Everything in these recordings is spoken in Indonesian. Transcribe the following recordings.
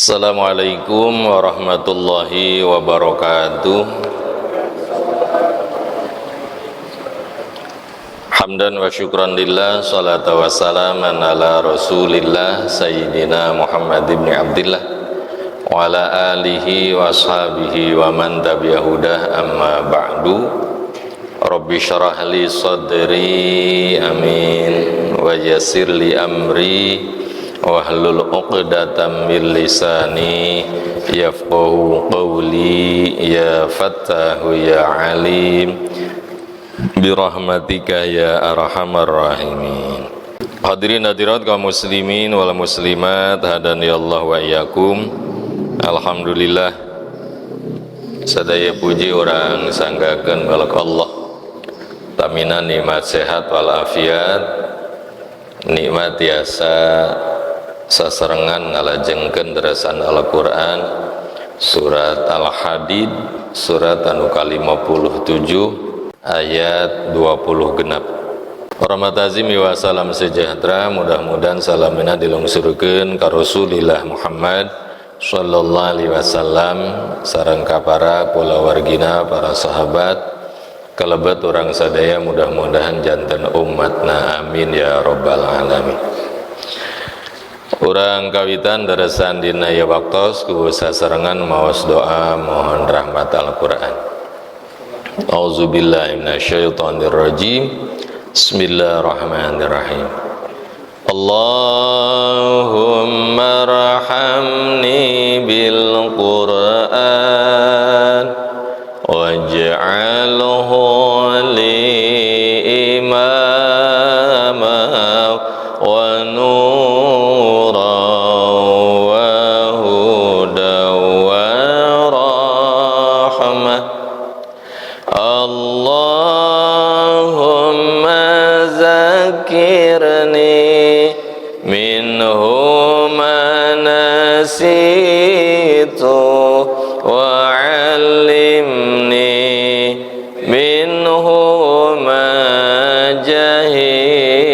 Assalamualaikum warahmatullahi wabarakatuh. Hamdan wa syukran lillah, salatu wa salaman ala rasulillah Sayyidina Muhammad ibn Abdillah wa ala alihi wa ashabihi wa man tabi'ahudah, amma ba'du. Rabbi syarah li sadri, amin, wa yassir li amri wahlul 'uqdatam min lisani yafqahu qawli, ya fattahu ya alim birahmatika ya arhamar rahimin. Hadirin hadirat kaum muslimin wal muslimat, hadani Allah wa iyyakum. Alhamdulillah, sadaya puji orang sanggakeun balak Allah, taminan nikmat sehat wal afiat, nikmat tiasa saserengan ngalajengkeun derasan Al-Qur'an surat Al-Hadid, surat anu ka-57 ayat 20 genap. Rahmat azim wa salam sejahtera, mudah-mudahan salamina dilungsurkeun ka Rasulillah Muhammad sallallahu alaihi wasallam sareng ka para kulawargina, para sahabat, kalebet orang sadaya, mudah-mudahan janten umatna, amin ya rabbal alamin. Urang kawitan darasan dina ya waktos ku sasarengan maos doa mohon rahmat Al-Qur'an. Auzubillahi minasyaitonir rajim. Bismillahirrahmanirrahim. Allahumma rahamni bil Qur'an waj'alhu li imama wa nura wa huda wa rahmah. Allahumma zakirni minhu ma nasitu wa 'allimni minhu ma jahiltu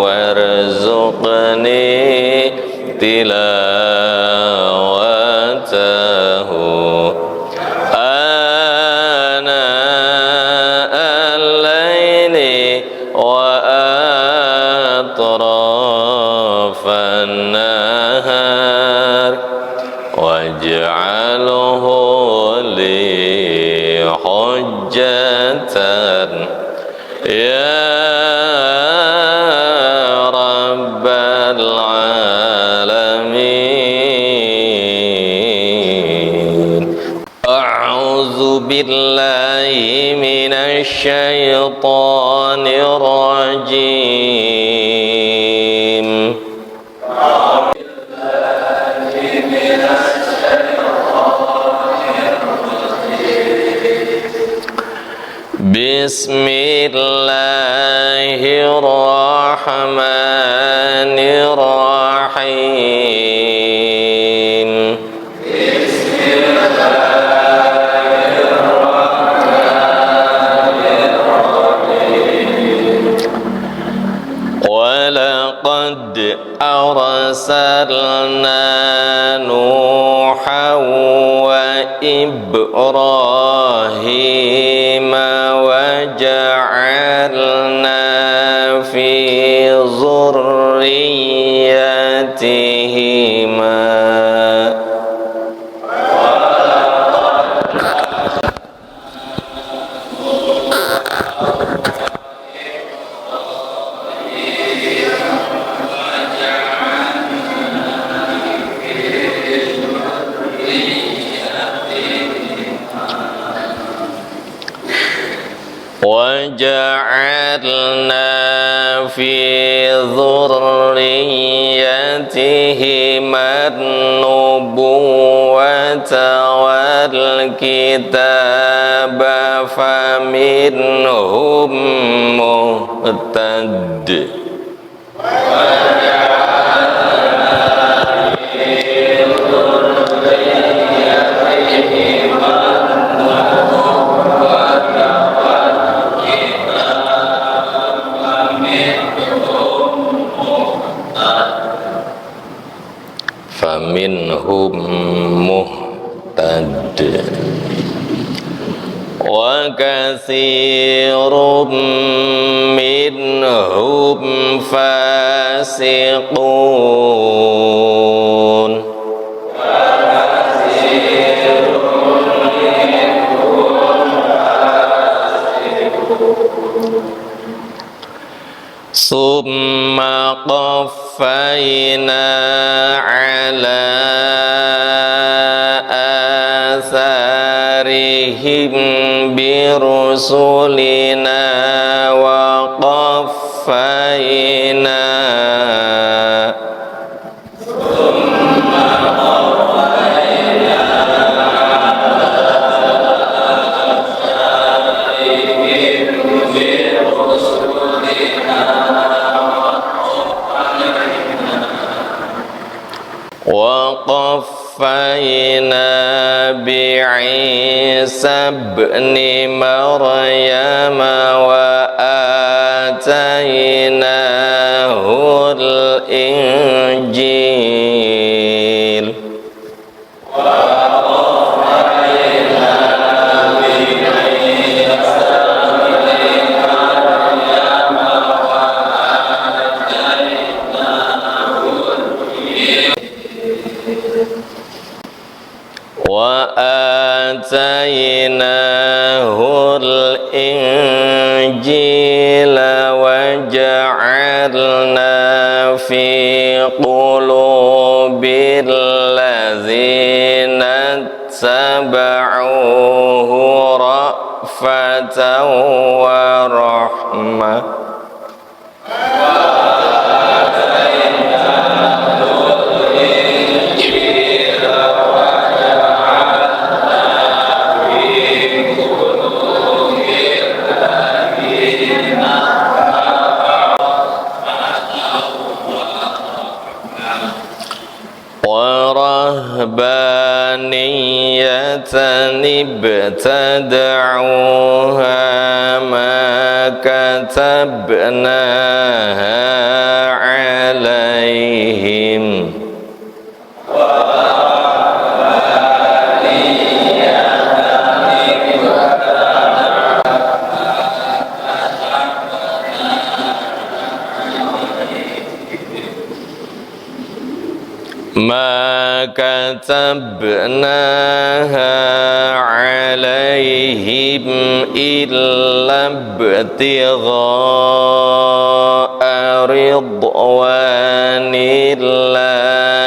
warzuqni tilawatahu ana al-laili wa atrafan nahar waj'alhu li hujjatan ya rabbal alamin. A'udzu billahi minasy syaithanir rajim. Bismillahirrahmanirrahim. Walaqad arsalna Nuhan wa Ibrahim wa ja'alna fi zurriyyatihima وَجَعَلْنَا فِي ذُرِّيَّتِهِمَا النُّبُوَّةَ وَالْكِتَابَ فَمِنْهُم مُهْتَدٍ faminhum muhtad wa katsirum minhum fasiqun summa qaffayna ala atharihim birusulina wa qaffayna وقفينا بعيسى ابن مريم وآتيناه الإنجيل وآتيناه الإنجيل وجعلنا في قلوب الذين اتبعوه رأفة ورحمة ورهبانية ابتدعوها ما كتبناها عليهم ما كتبناها عليهم إلا ابتغاء رضوان الله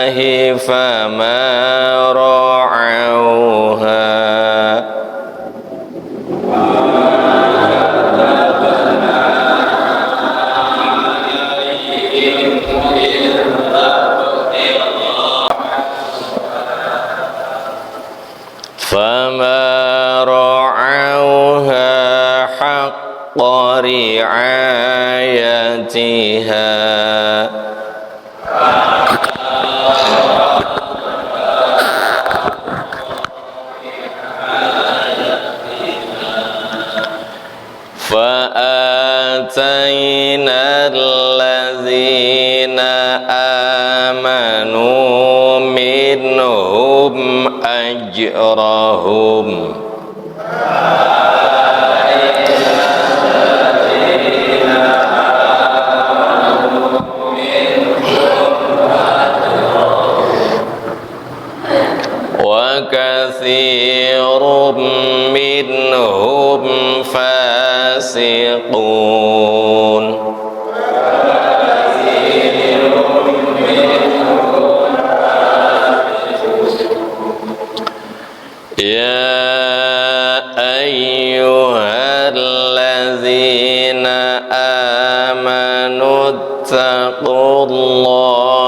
فما رعوها حق رعايتها فآتينا الذين آمنوا منهم أجرهم وكثير منهم فاسقون يا أيها الذين آمنوا اتقوا الله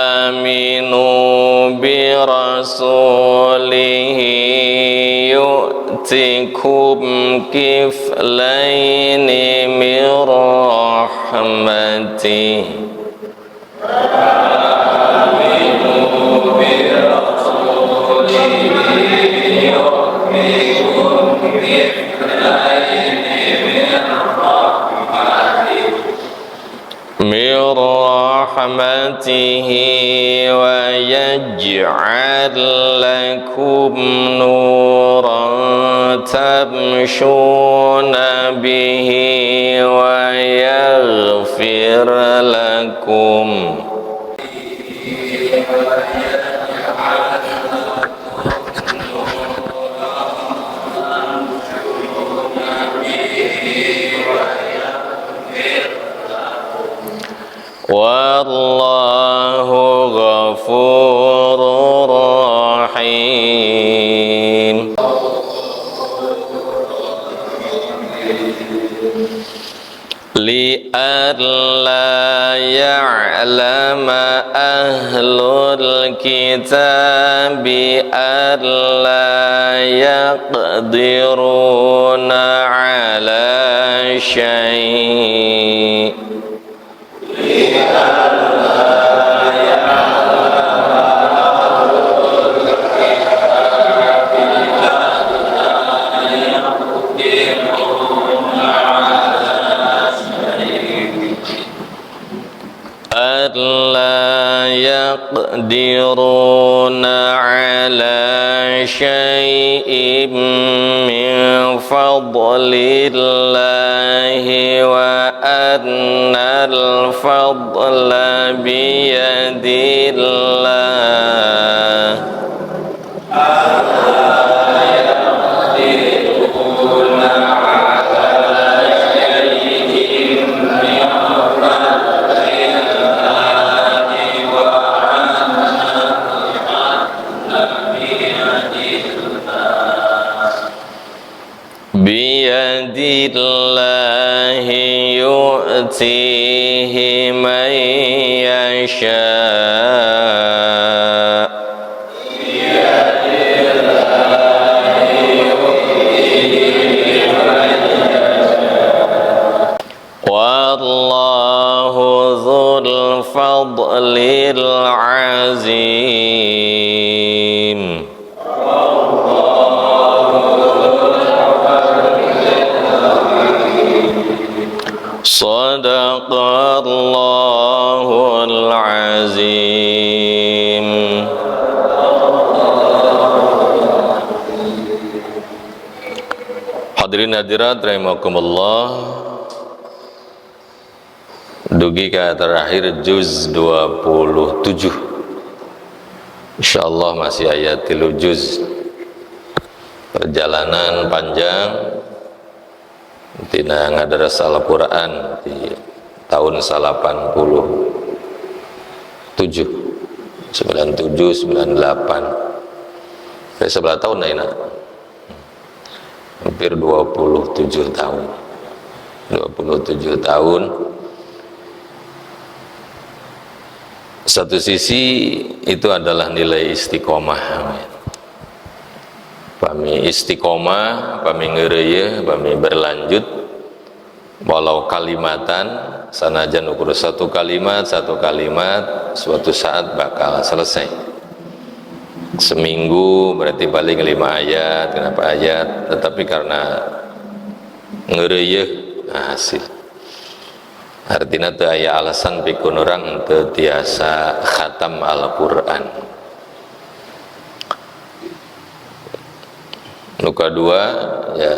وآمنوا برسوله يؤتكم كفلين من رحمته rahmati min rahmatihi wa yaj'al lakum nuran tamshuna bihi wa yaghfir lakum wallahu ghafurur rahim. Li'alla ya'lama ahlul kitabi alla yaqdiruna ala syai' alla yaqdiruna ala syai'in min fadlillahi wa annal fadla biyadillah. Biyadillahi yu'tihi man yasha' wallahu dzul fadlil azim. Sadaqallahul azim. Hadirin hadirat rahimakumullah, dugi ka terakhir juz 27. Insyaallah masih ayat 3 juz. Perjalanan panjang tina ngadaras Al-Quran di tahun 97 98 dari 11 tahun nah, hampir 27 tahun 27 tahun. Satu sisi itu adalah nilai istiqomah, pami istiqomah, pami ngeureuyeun, pami berlanjut walau kalimatan, sanajan ukur satu kalimat suatu saat bakal selesai. Seminggu berarti paling 5 ayat, kenapa ayat, tetapi karena ngeureuyeun hasil. Artinya teu aya alasan pikeun urang teu tiasa khatam Al-Qur'an. Nuka dua ya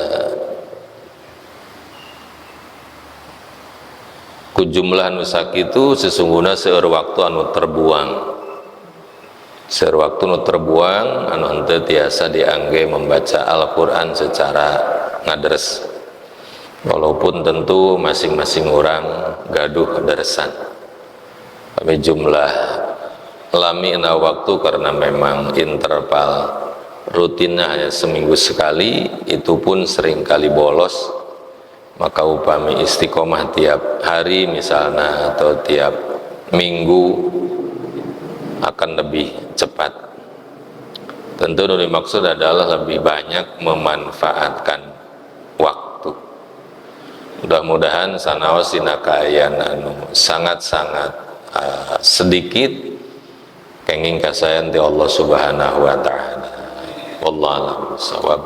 ku jumlah nu sakitu sesungguhna seueur waktu anu terbuang, seueur waktu nu terbuang anu henteu tiasa diangge membaca Al-Qur'an secara ngadres, walaupun tentu masing-masing orang gaduh daresan. Kami jumlah lamina waktu karena memang interval rutinnya hanya seminggu sekali, itu pun sering kali bolos. Maka upami istiqomah tiap hari misalnya atau tiap minggu akan lebih cepat. Tentu yang dimaksud adalah lebih banyak memanfaatkan waktu. Mudah-mudahan sanaos dina kaayaan anu sangat-sangat sedikit kenging kasayan ti Allah Subhanahu wa taala. Wallahu a'lam bishawab.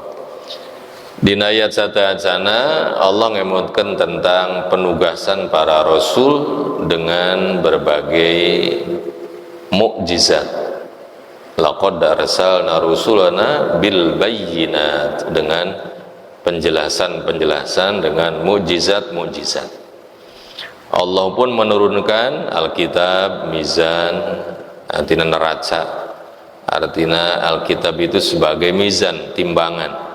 Dina ayat sateuacan Allah ngemutkeun tentang penugasan para rasul dengan berbagai mukjizat. Laqad arsalna rusulana bil bayyinat, dengan penjelasan-penjelasan, dengan mukjizat-mukjizat. Allah pun menurunkan Alkitab, mizan, artinya neraca. Artinya Alkitab itu sebagai mizan, timbangan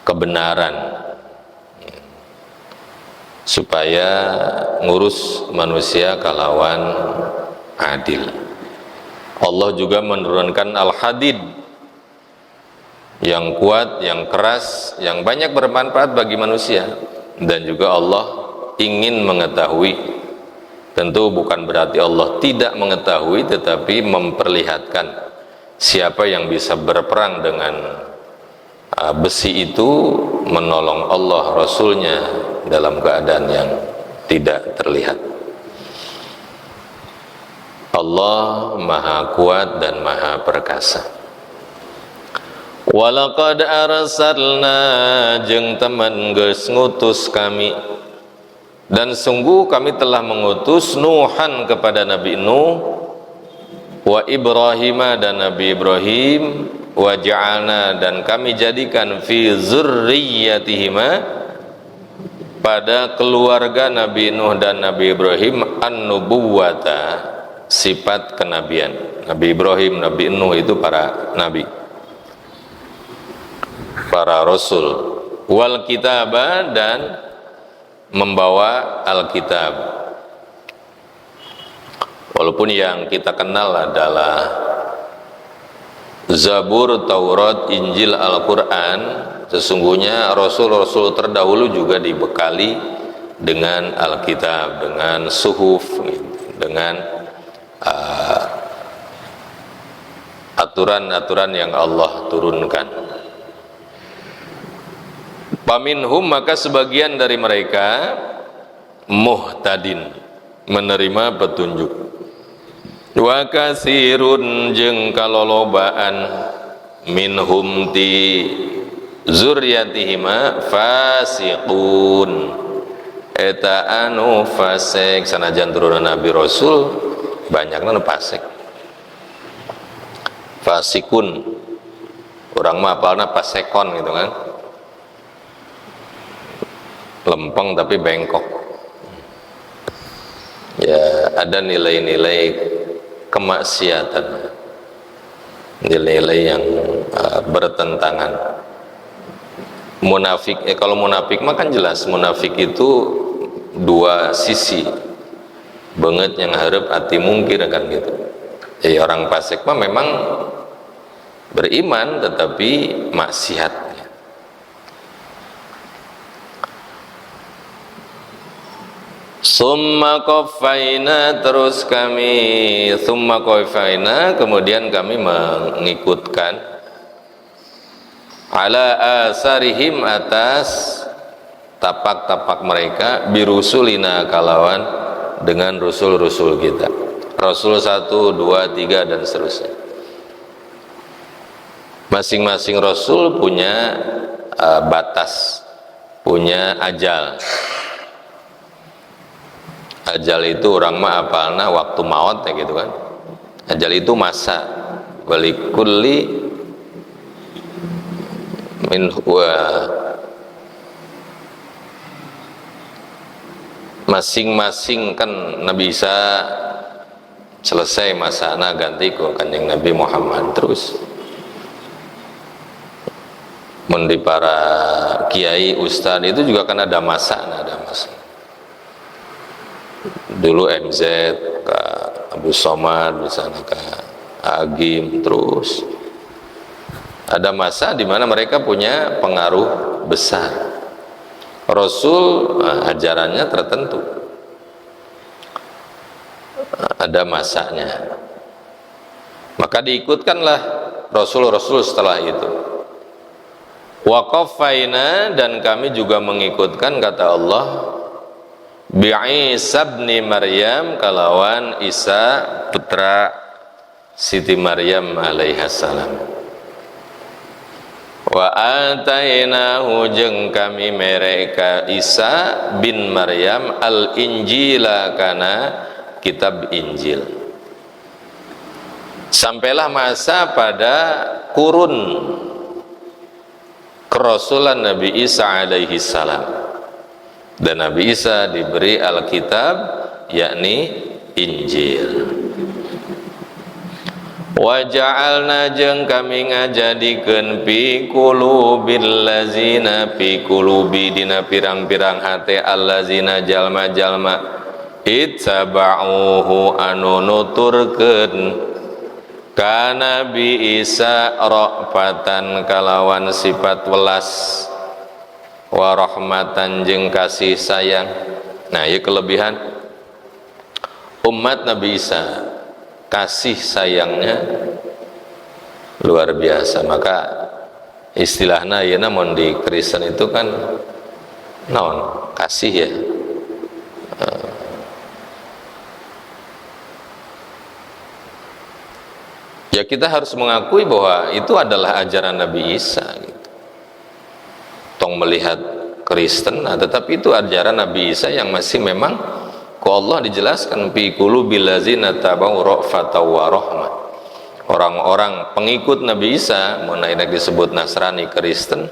kebenaran, supaya ngurus manusia kalawan adil. Allah juga menurunkan Al-Hadid yang kuat, yang keras, yang banyak bermanfaat bagi manusia. Dan juga Allah ingin mengetahui, tentu bukan berarti Allah tidak mengetahui, tetapi memperlihatkan siapa yang bisa berperang dengan besi itu, menolong Allah Rasulnya dalam keadaan yang tidak terlihat. Allah maha kuat dan maha perkasa. Walaqad arsalna, jeung teman geus ngutus kami, dan sungguh kami telah mengutus Nuhan kepada Nabi Nuh, wa Ibrahim dan Nabi Ibrahim, wa ja'alna, dan kami jadikan fi zurriyyatihima, pada keluarga Nabi Nuh dan Nabi Ibrahim, an-nubuwata, sifat kenabian. Nabi Ibrahim, Nabi Nuh itu para nabi, para rasul, wal kitaba, dan membawa Alkitab. Walaupun yang kita kenal adalah Zabur, Taurat, Injil, Al-Quran, sesungguhnya rasul-rasul terdahulu juga dibekali dengan Alkitab, dengan suhuf, dengan aturan-aturan yang Allah turunkan. Paminhum, maka sebagian dari mereka, muhtadin, menerima petunjuk, wa kasirun, jeung kalolobaan, minhum ti zurriyatihima, fasiqun, eta anu fasik. Sanajan turunan Nabi Rasul banyakna nu fasik. Fasikun, urang mah apalna pasekon gitu kan, lempeng tapi bengkok. Ya, ada nilai-nilai kemaksiatan, nilai-nilai yang bertentangan. Munafik, kalau munafik mah kan jelas, munafik itu dua sisi, banget yang harap hati mungkir kan gitu. Jadi orang fasik mah memang beriman tetapi maksiat. Summa qafaina, terus kami, summa qafaina, kemudian kami mengikutkan, ala asarihim, atas tapak-tapak mereka, birusulina, kalawan dengan rusul-rusul kita, Rasul 1, 2, 3 dan seterusnya. Masing-masing Rasul punya batas, punya ajal. Ajal itu orang mah apalna waktu maut ya gitu kan. Ajal itu masa, walikulli min huwa, masing-masing kan Nabi Isa selesai masana ganti ku Kanjeng Nabi Muhammad. Terus mun di para kiai ustad itu juga kan ada masa, dulu MZ ke Abu Somad, misalnya ke Agim, terus ada masa di mana mereka punya pengaruh besar. Rasul ajarannya tertentu, ada masanya, maka diikutkanlah Rasul-Rasul setelah itu. Wa qaffayna, dan kami juga mengikutkan, kata Allah, bi Isa bin Maryam, kalawan Isa putra Siti Maryam alaihissalam. Wa atainahu, jeung kami mereka Isa bin Maryam al Injila, kana kitab Injil. Sampailah masa pada kurun kerasulan Nabi Isa alaihi salam, dan Nabi Isa diberi Alkitab, yakni Injil. Wa ja'alna, jeung kami ngajadikeun fi qulubil lazina, fi qulubi dina pirang-pirang hate allazina jalma-jalma ittaba'uhu anu nuturkeun ka Nabi Isa ra'fatan, kalawan sifat welas, wa rahmatan, jeung kasih sayang. Nah, ieu kelebihan umat Nabi Isa, kasih sayangnya luar biasa. Maka istilahna ieu mun di Kristen itu kan naon? Kasih ya. Ya kita harus mengakui bahwa itu adalah ajaran Nabi Isa gitu. Tong melihat Kristen, nah, tetapi itu ajaran Nabi Isa yang masih memang ku Allah dijelaskan fi qulubil ladzina tabau ra'fatan wa rahmah. Orang-orang pengikut Nabi Isa, mun ayeuna disebut Nasrani, Kristen,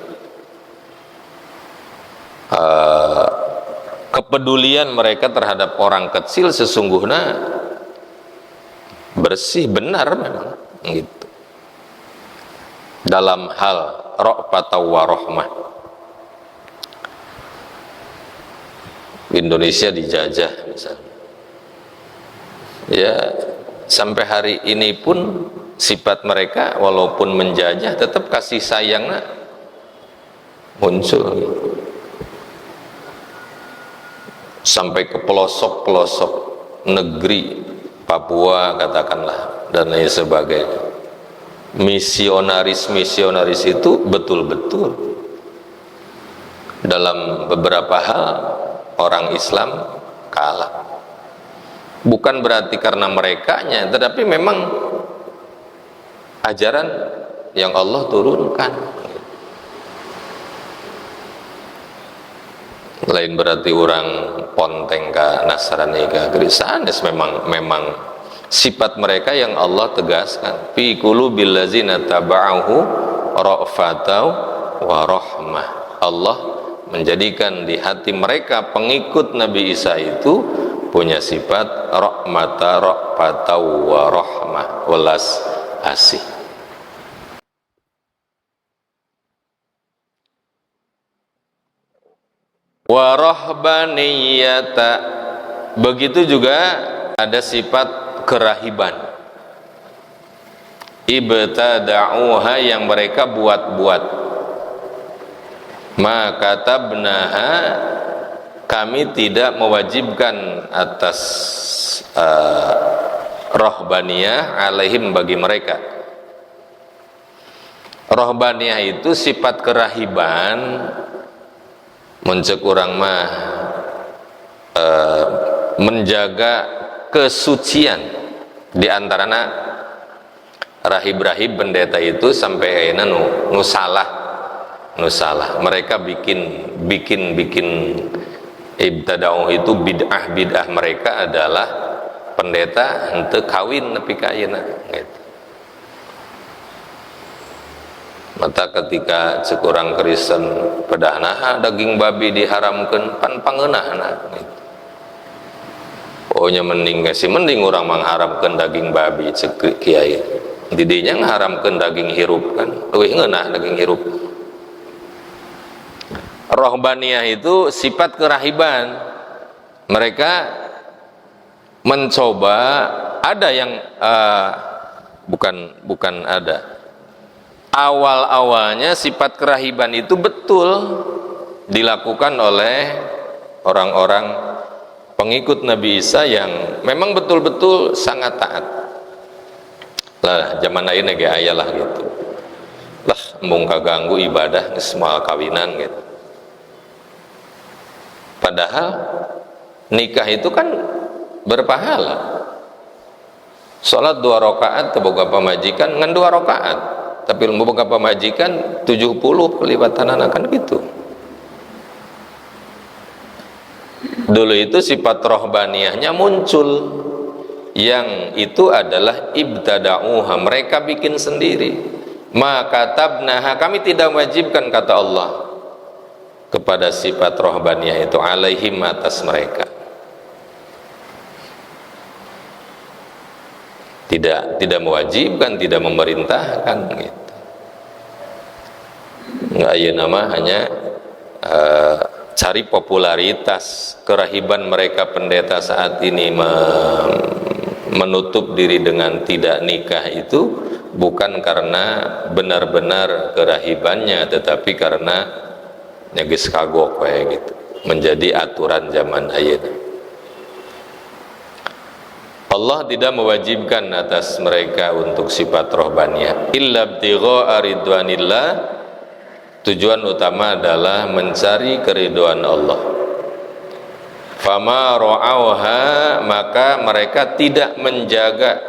kepedulian mereka terhadap orang kecil sesungguhnya bersih, benar memang gitu, dalam hal ra'fatan wa rahmah. Indonesia dijajah misalnya, ya sampai hari ini pun sifat mereka walaupun menjajah tetap kasih sayangnya muncul gitu. Sampai ke pelosok-pelosok negeri Papua katakanlah dan lain sebagainya. Misionaris itu betul-betul dalam beberapa hal orang Islam kalah. Bukan berarti karena merekanya, tetapi memang ajaran yang Allah turunkan. Lain berarti orang ponteng ka Nasrani ka Kristen, memang sifat mereka yang Allah tegaskan, fi qulubil ladzina taba'uhu ra'fatan wa rahmah. Allah menjadikan di hati mereka pengikut Nabi Isa itu punya sifat ra'fatan wa rahmah, welas asih. Wa rahbaniyata, begitu juga ada sifat kerahiban, ibtada'uha, yang mereka buat-buat. Maka tabnaha, kami tidak mewajibkan atas rahbaniyah alaihim, bagi mereka. Rahbaniyah itu sifat kerahiban, mencek urang mah menjaga kesucian. Di antarana rahib-rahib pendeta itu sampai ayeuna nu salah. Mereka bikin ibtada'uh itu bid'ah mereka adalah pendeta henteu kawin nepi ka ayeuna gitu. Mata ketika cekurang Kristen pedah naha daging babi diharamkan, pan pangeunahna gitu. Pokoknya mending orang mengharamkan daging babi, cek kiai. Didinya mengharamkan daging hirup kan, leuwih ngeunah daging hirup. Rohbaniyah itu sifat kerahiban. Mereka mencoba, ada yang bukan ada. Awal-awalnya sifat kerahiban itu betul dilakukan oleh orang-orang pengikut Nabi Isa yang memang betul-betul sangat taat. Lah zaman ayeuna ge aya lah gitu. lah embung kaganggu ibadah semua kawinan gitu. Padahal nikah itu kan berpahala. Salat 2 rakaat teboga pamajikan ngan 2 rakaat, tapi ilmu boga pamajikan 70 pelibatan anak kan gitu. Dulu itu sifat rohbaniyahnya muncul, yang itu adalah ibtada'uha, mereka bikin sendiri. Maka tabnaha, kami tidak mewajibkan, kata Allah, kepada sifat rohbaniyah itu alaihim, atas mereka. Tidak mewajibkan, tidak memerintahkan gitu. Nggak, ya nama hanya cari popularitas. Kerahiban mereka pendeta saat ini menutup diri dengan tidak nikah itu bukan karena benar-benar kerahibannya, tetapi karena nyegis kagok kayak gitu, menjadi aturan zaman ayeuna. Allah tidak mewajibkan atas mereka untuk sifat rohbaniyah illa ibtigha'a ridwanillah. Tujuan utama adalah mencari keridhaan Allah. Fama ra'auha, maka mereka tidak menjaga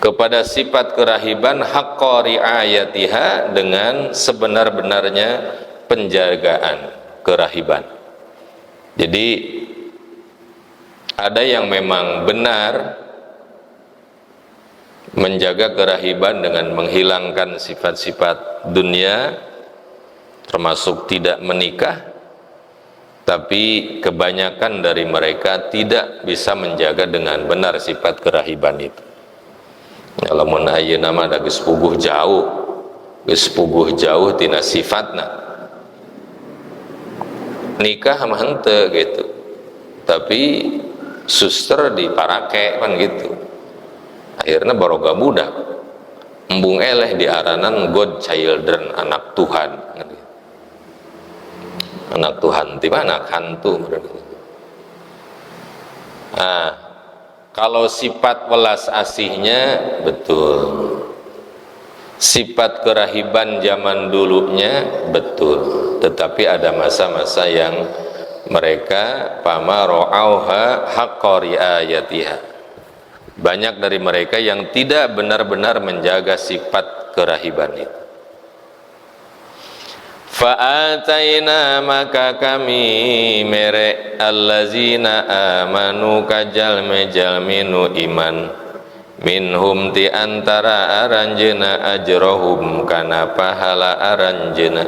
kepada sifat kerahiban haqqa ri'ayatiha, dengan sebenar-benarnya penjagaan kerahiban. Jadi ada yang memang benar menjaga kerahiban dengan menghilangkan sifat-sifat dunia, termasuk tidak menikah, tapi kebanyakan dari mereka tidak bisa menjaga dengan benar sifat kerahiban itu. Kalau mun ayeuna mah da geus puguh jauh tina sifatna. Nikah mah henteu gitu. Tapi suster diparake kan gitu. Akhirnya baroga budak embung eleh diaranan God children, anak Tuhan. Anak Tuhan di mana? Hantu. Nah, kalau sifat welas asihnya betul, sifat kerahiban zaman dulunya betul, tetapi ada masa-masa yang mereka fama ra'auha haqqa riayatiha. Banyak dari mereka yang tidak benar-benar menjaga sifat kerahiban itu. Fa'ataina, maka kami mere allazina amanu kajal mejalminu iman minhum ti antara aranjeuna ajrohum kana pahala aranjeuna.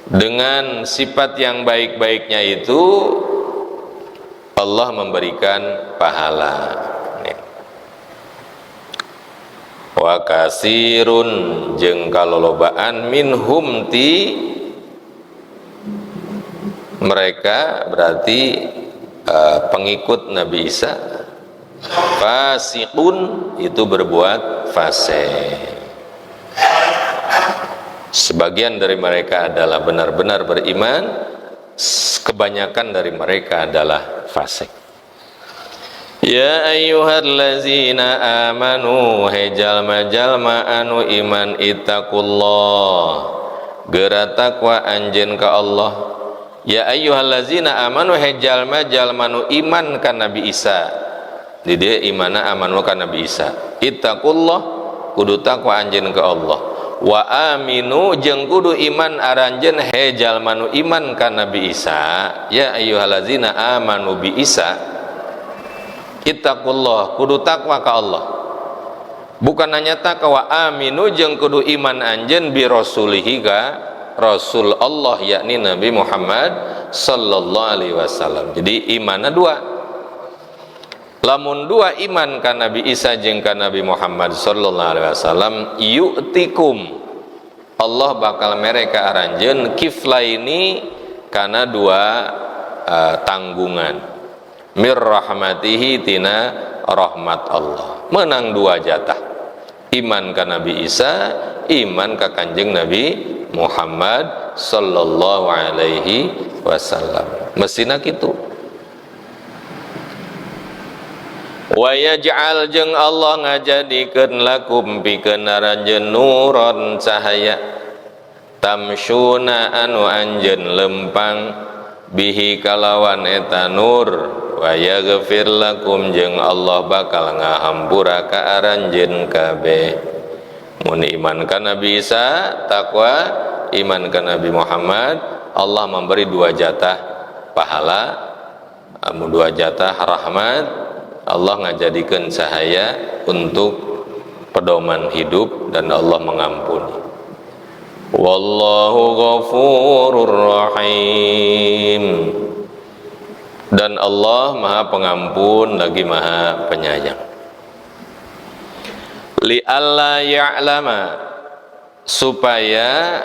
Dengan sifat yang baik-baiknya itu Allah memberikan pahala. Wa kasirun, jeung kalolobaan minhum ti mereka, berarti pengikut Nabi Isa, fasiqun, itu berbuat fasik. Sebagian dari mereka adalah benar-benar beriman, kebanyakan dari mereka adalah fasik. Ya ayyuhallazina amanu, he jalma-jalma anu iman, ittaqullah, geura takwa anjeun ka Allah. Ya ayyuhallazina amanu, he jalma-jalma anu iman ka Nabi Isa. Di dieu imana amanu ka Nabi Isa. Ittaqullah, kudu takwa anjeun ka Allah. Wa aminu, jeung kudu iman aranjeun he jalma nu iman ka Nabi Isa. Ya ayyuhallazina amanu bi Isa, ittaqullah, kudu takwa ka Allah. Bukan hanya takwa, aminu jeung kudu iman anjeun bi rasulihi ka Rasul Allah, yakni Nabi Muhammad sallallahu alaihi wasallam. Jadi imanna dua. Lamun dua iman ka Nabi Isa jeung ka Nabi Muhammad sallallahu alaihi wasallam, yu'tikum, Allah bakal mereka aranjeun kiflaini, kana dua tanggungan, mir rahmatihi, tina rahmat Allah. Menang dua jatah, iman ka Nabi Isa, iman ka Kanjeng Nabi Muhammad sallallahu alaihi wasallam. Mestina kitu. wa yaj'al jeung Allah ngajadikeun lakum pikeun aranjeun nuron cahaya tamsyuna anu anjeun lempang bihi kalawan eta nur wa yaghfir lakum jeung Allah bakal ngahampura ka aranjeun kabeh. Mun iman ka Nabi Isa takwa, iman ka Nabi Muhammad, Allah memberi 2 jatah pahala, 2 jatah rahmat. Allah ngajadikeun cahaya untuk pedoman hidup dan Allah mengampuni. Wallahu ghafurur rahim. Dan Allah Maha Pengampun lagi Maha Penyayang. Li alla ya'lama, supaya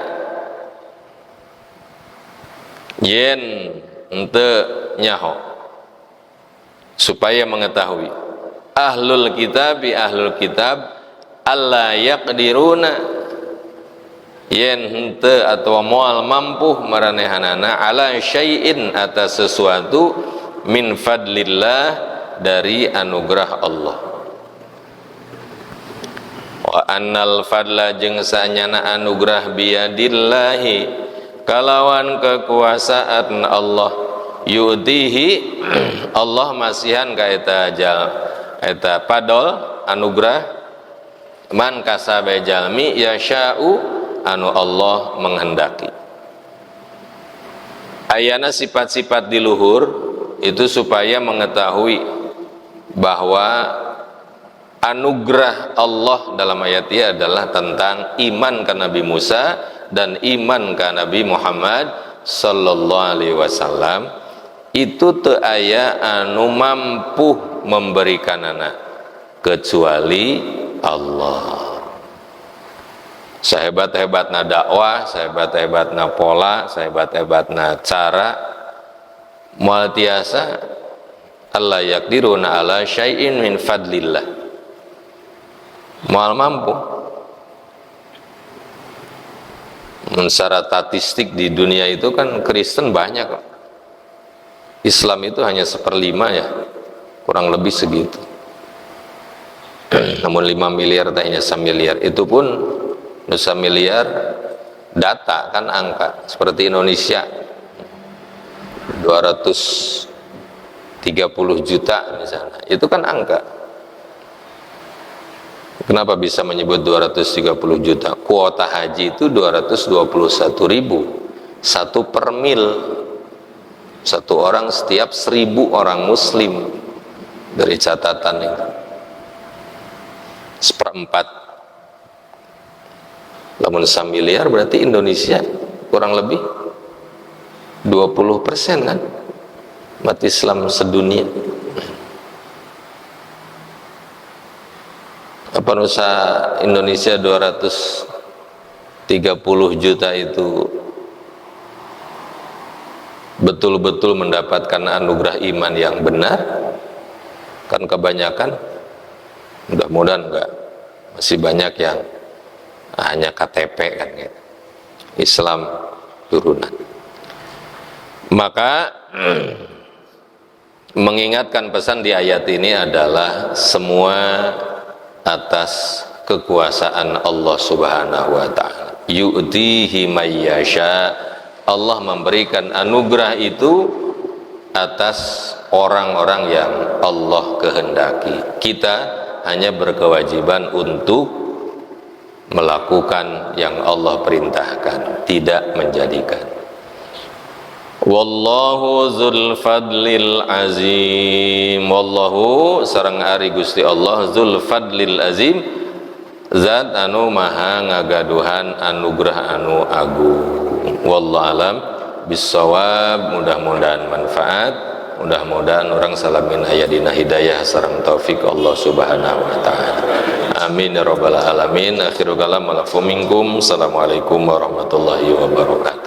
yen ente nyaho, supaya mengetahui ahlul kitab alla yaqdiruna, yen henteu atau moal mampu maranehanana ala syai'in atas sesuatu min fadlillah dari anugerah Allah. Wa annal fadla jeung sanyana anugerah biadillahi kalawan kekuasaan Allah, yu'tihi Allah masihan ka eta padol anugerah man kasabe jalmi yasha'u anu Allah menghendaki. Ayana sifat-sifat di luhur itu supaya mengetahui bahwa anugerah Allah dalam ayat ini adalah tentang iman ke Nabi Musa dan iman ke Nabi Muhammad sallallahu alaihi wasallam. Itu teu aya anu mampu memberikan anak kecuali Allah. Sehebat-hebatna dakwah, sehebat-hebatna pola, sehebat-hebatna cara, moal tiasa Allah yaqdiruna ala syai'in min fadlillah, moal mampu. Secara statistik di dunia itu kan Kristen banyak kok. Islam itu hanya 1/5 ya, kurang lebih segitu. Namun 5 miliar tanya 1 miliar, itu pun 1 miliar data kan angka. Seperti Indonesia 230 juta misalnya, itu kan angka. Kenapa bisa menyebut 230 juta? Kuota haji itu 221.000, 1 per mil, 1 orang setiap 1.000 orang muslim dari catatan itu. 1/4. Lamun 1 miliar berarti Indonesia kurang lebih 20% kan umat Islam sedunia. Apa nusa Indonesia 230 juta itu betul-betul mendapatkan anugerah iman yang benar? Kan kebanyakan, mudah-mudahan enggak, masih banyak yang hanya KTP kan gitu. Islam turunan. Maka mengingatkan pesan di ayat ini adalah semua atas kekuasaan Allah Subhanahu wa taala. Yu'tihi mayyasha, Allah memberikan anugerah itu atas orang-orang yang Allah kehendaki. Kita hanya berkewajiban untuk melakukan yang Allah perintahkan, tidak menjadikan. Wallahu dzul fadlil azim. Wallahu sareng ari Gusti Allah dzul fadlil azim, zat anu maha ngagaduhan anugerah anu agung. Wallahu alam bissawab. Mudah-mudahan manfaat, mudah-mudahan orang salamin aya dina hidayah sareng taufik Allah Subhanahu wa taala. Amin ya rabbal alamin. Akhirul kalam. Assalamualaikum warahmatullahi wabarakatuh.